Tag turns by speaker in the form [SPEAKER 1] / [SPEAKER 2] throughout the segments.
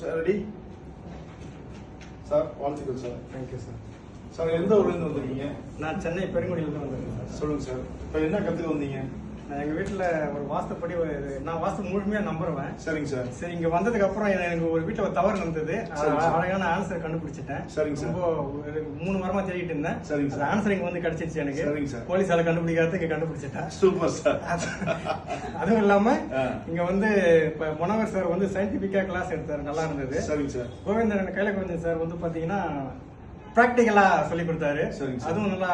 [SPEAKER 1] Sir ready sir? வாழ்த்துக்கள் sir.
[SPEAKER 2] Thank you sir.
[SPEAKER 1] Sir எந்த ஊர்லேருந்து வந்திருக்கீங்க?
[SPEAKER 2] நான் சென்னை பெருங்குடியிலிருந்து வந்திருக்கேன் சார்.
[SPEAKER 1] சொல்லுங்க சார். இப்போ என்ன கற்றுக்க வந்தீங்க?
[SPEAKER 2] நான் எங்கள் வீட்டில் ஒரு வாஸ்துப்படி நான் வாஸ்து முழுமையாக நம்புறேன்.
[SPEAKER 1] சரிங்க சார்.
[SPEAKER 2] சரி, இங்கே வந்ததுக்கு அப்புறம் எனக்கு ஒரு வீட்டில் ஒரு தவறு நடந்தது. அழகான ஆன்சர் கண்டுபிடிச்சிட்டேன்.
[SPEAKER 1] சரிங்க சார்.
[SPEAKER 2] ரொம்ப 3 வாரமா தேடிட்டு இருந்தேன்.
[SPEAKER 1] சரிங்க சார்.
[SPEAKER 2] ஆன்சர் இங்கே வந்து கிடைச்சிருச்சு எனக்கு.
[SPEAKER 1] சரிங்க சார்.
[SPEAKER 2] போலீஸால கண்டுபிடிக்காத இங்கே கண்டுபிடிச்சிட்டேன்.
[SPEAKER 1] Super sir.
[SPEAKER 2] அதுவும் இல்லாம இங்க வந்து இப்ப முனவர் சார் வந்து சயின்டிபிக்கா கிளாஸ் எடுத்தாரு, நல்லா இருந்தது.
[SPEAKER 1] சரிங்க சார்.
[SPEAKER 2] கோவிந்தன் கைலகோவிந்தன் சார் வந்து பாத்தீங்கன்னா பிராக்டிகலா சொல்லி கொடுத்தாரு. அதுவும் நல்லா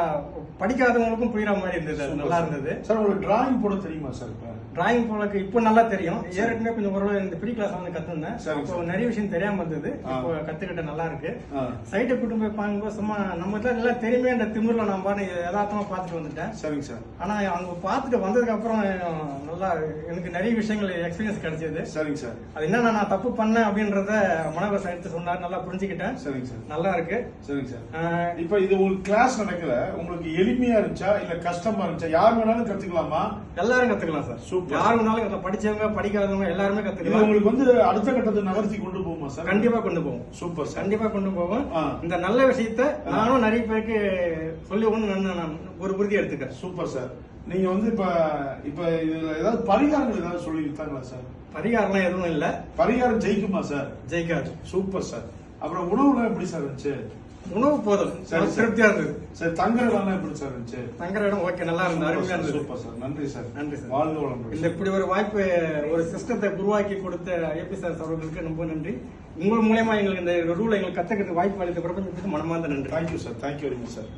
[SPEAKER 2] படிக்காதவங்களுக்கும் புரியுற மாதிரி இருந்தது. அது நல்லா இருந்தது
[SPEAKER 1] சார். உங்களுக்கு டிராயிங் போட தெரியுமா சார்?
[SPEAKER 2] டிராயிங் போலக்கு இப்போ நல்லா தெரியும். ஏற்கனவே கொஞ்சம் ஓரளவு இந்த ப்ரீ கிளாஸ் வந்து கத்துனேன். இப்போ நிறைய விஷயம் தெரியாம இருந்தது, இப்போ கத்துக்கிட்ட நல்லா இருக்கு. சைட்டை கூட்டு போய் பார்க்கும்போது சும்மா நம்ம எல்லாம் தெரியுமே அந்த திமிர்ல நான் பாட்டு யதார்த்தமா பார்த்துட்டு வந்துட்டேன்.
[SPEAKER 1] சரிங்க சார்.
[SPEAKER 2] ஆனா அவங்க பார்த்துட்டு வந்ததுக்கு அப்புறம் நல்லா எனக்கு நிறைய விஷயங்கள் எக்ஸ்பீரியன்ஸ் கிடைச்சது.
[SPEAKER 1] சரிங்க சார்.
[SPEAKER 2] அது என்ன நான் தப்பு பண்ணேன் அப்படின்றத மனோகர் எடுத்து சொன்னார், நல்லா புரிஞ்சுக்கிட்டேன்.
[SPEAKER 1] சரிங்க சார்.
[SPEAKER 2] நல்லா இருக்கு.
[SPEAKER 1] சரிங்க சார். இப்போ இது உங்களுக்கு கிளாஸ் நடக்கல, உங்களுக்கு எளிமையா இருந்துச்சா இல்ல கஷ்டமா இருந்துச்சா? யார் வேணாலும் கத்துக்கலாமா?
[SPEAKER 2] எல்லாரும் கத்துக்கலாம் சார். யாரு வேணாலும், படிச்சவங்க படிக்காதவங்க எல்லாருமே கத்துக்கலாம்.
[SPEAKER 1] உங்களுக்கு வந்து அடுத்த கட்டத்தை நகர்த்தி கொண்டு போகுமா சார்?
[SPEAKER 2] கண்டிப்பா கொண்டு போவோம்.
[SPEAKER 1] Super sir.
[SPEAKER 2] கண்டிப்பா கொண்டு போவோம். இந்த நல்ல விஷயத்த நானும் நிறைய பேருக்கு சொல்லி நான் ஒரு உறுதி எடுத்துக்கிறேன்.
[SPEAKER 1] Super sir. நீங்க வந்து இப்ப இதுல ஏதாவது பரிகாரங்கள் ஏதாவது சொல்லி வித்தாங்களா சார்?
[SPEAKER 2] பரிகாரம் எதுவும் இல்ல.
[SPEAKER 1] பரிகாரம் ஜெயிக்குமா சார்?
[SPEAKER 2] ஜெயிக்காது.
[SPEAKER 1] Super sir. அப்புறம் உணவுலாம் எப்படி சார் இருந்துச்சு?
[SPEAKER 2] உணவு போதும், திருப்தியா இருந்தது.
[SPEAKER 1] சரி, தங்குற இடம் எப்படி சார் இருந்துச்சு?
[SPEAKER 2] தங்குற இடம் ஓகே, நல்லா இருந்தது, அருமையா இருந்தது.
[SPEAKER 1] Super sir. நன்றி சார்.
[SPEAKER 2] நன்றி சார்.
[SPEAKER 1] வாழ்க வளமுடன்.
[SPEAKER 2] இந்த இப்படி ஒரு வாய்ப்பு, ஒரு சிஸ்டத்தை உருவாக்கி கொடுத்த ஏபி சார் அவர்களுக்கு ரொம்ப நன்றி. உங்கள் மூலமா எங்களுக்கு இந்த ரூலை எங்களுக்கு கத்துக்கிறதுக்கு வாய்ப்பு அளித்த பிரபஞ்சத்துக்கு மனமார்ந்த நன்றி.
[SPEAKER 1] Thank you sir. Thank you very much sir.